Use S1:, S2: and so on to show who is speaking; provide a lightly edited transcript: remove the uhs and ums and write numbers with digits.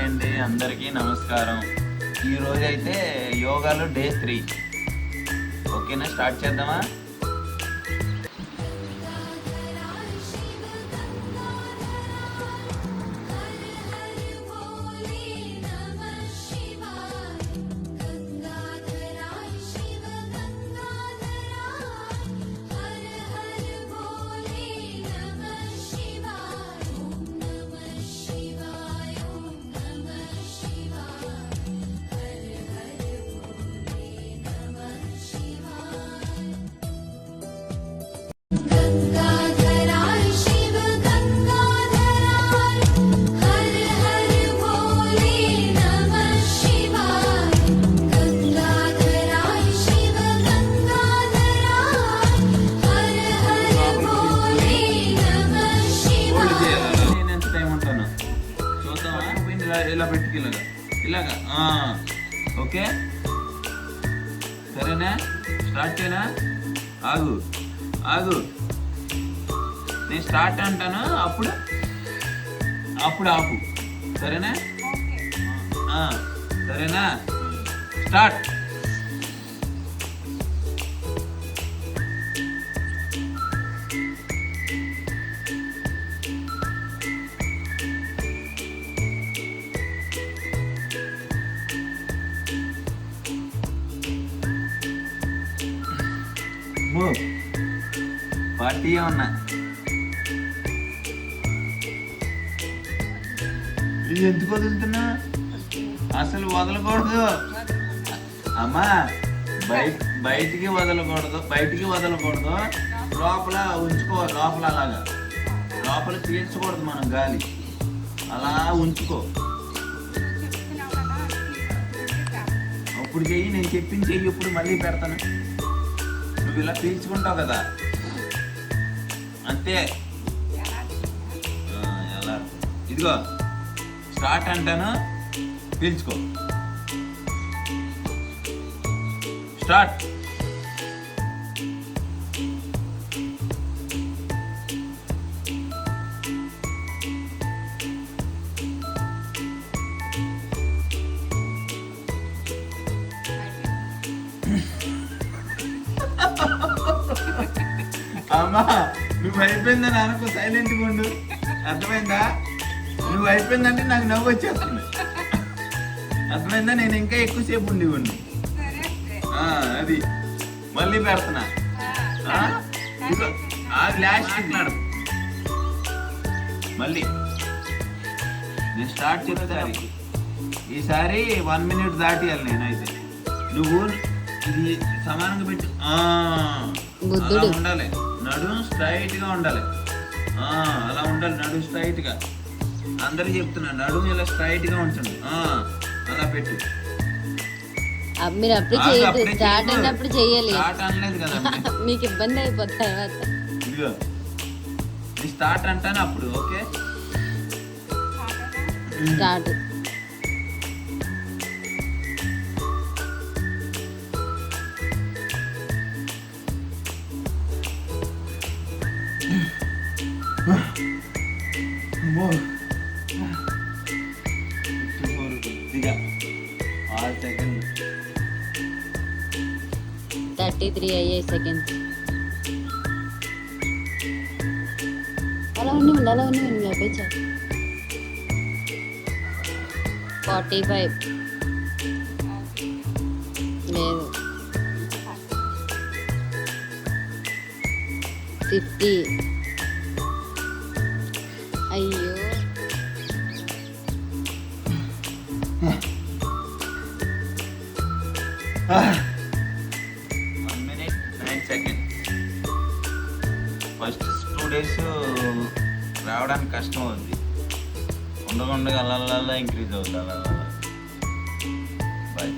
S1: Hi అండి, అందరికీ నమస్కారం. ఈరోజు అయితే యోగాలో డే 3. ఓకేనా, స్టార్ట్ చేద్దామా? ఇలా పెట్టుకు ఇలాగా ఓకే, సరేనా? స్టార్ట్ చేయనా? ఆగు ఆగు, నేను స్టార్ట్ అంటాను, అప్పుడు అప్పుడు ఆపు, సరేనా? సరేనా? స్టార్ట్. పార్టీ ఉన్నా ఎందుకు వదులుతున్నా? అసలు వదలకూడదు అమ్మా, బయటికి వదలకూడదు, లోపల ఉంచుకోవాలి. లోపల అలాగా లోపల పీల్చకూడదు మనం గాలి, అలా ఉంచుకో. అప్పుడు చెయ్యి, నేను చెప్పింది చెయ్యి, ఇప్పుడు మళ్ళీ పెడతాను. నువ్వు ఇలా పీల్చుకుంటావు కదా, అంతే. ఎలా? ఇదిగో స్టార్ట్ అంటాను, పీల్చుకో. స్టార్ట్. అమ్మా, నువ్వు అయిపోయిందని అనుకో, సైలెంట్గా ఉండు, అర్థమైందా? నువ్వు అయిపోయిందంటే నాకు నవ్వు వచ్చేస్తుంది, అర్థమైందా? నేను ఇంకా ఎక్కువసేపు ఉండి అది మళ్ళీ పెడుతున్నా. లాస్ట్ నడు, మళ్ళీ నేను స్టార్ట్ చెప్తాను. ఈసారి 1 minute దాటియాలి నేనైతే. నువ్వు ఇది సమానంగా పెట్టు, అలా ఉండాలి. నడుము స్ట్రైట్ గా ఉండాలి, అలా ఉండాలి. నడుము స్ట్రైట్ గా, అందరికి చెప్తున్నా, నడుము ఇలా స్ట్రైట్ గా ఉంచండి. అలా పెట్టు.
S2: మీరు అప్పుడు చేయదు, స్టార్ట్ అయినప్పుడు చేయాలి.
S1: స్టార్ట్ అనలేదు కదా,
S2: మీకు ఇబ్బంది అయిపోతుంది.
S1: ఇదిగో స్టార్ట్ అంటాను, అప్పుడు ఓకే.
S2: స్టార్ట్.
S1: కొద్దిగా 6 seconds,
S2: 33 అయ్యాయి సెకండ్స్. అలా ఉండి అయిపోయి 45 లేదు, 50. అయ్యో,
S1: 1 minute 9 seconds. ఫస్ట్ 2 days రావడానికి కష్టం అవుద్ది, ఉండగా అలా ఇంక్రీజ్ అవుతుంది. అలా బాయ్.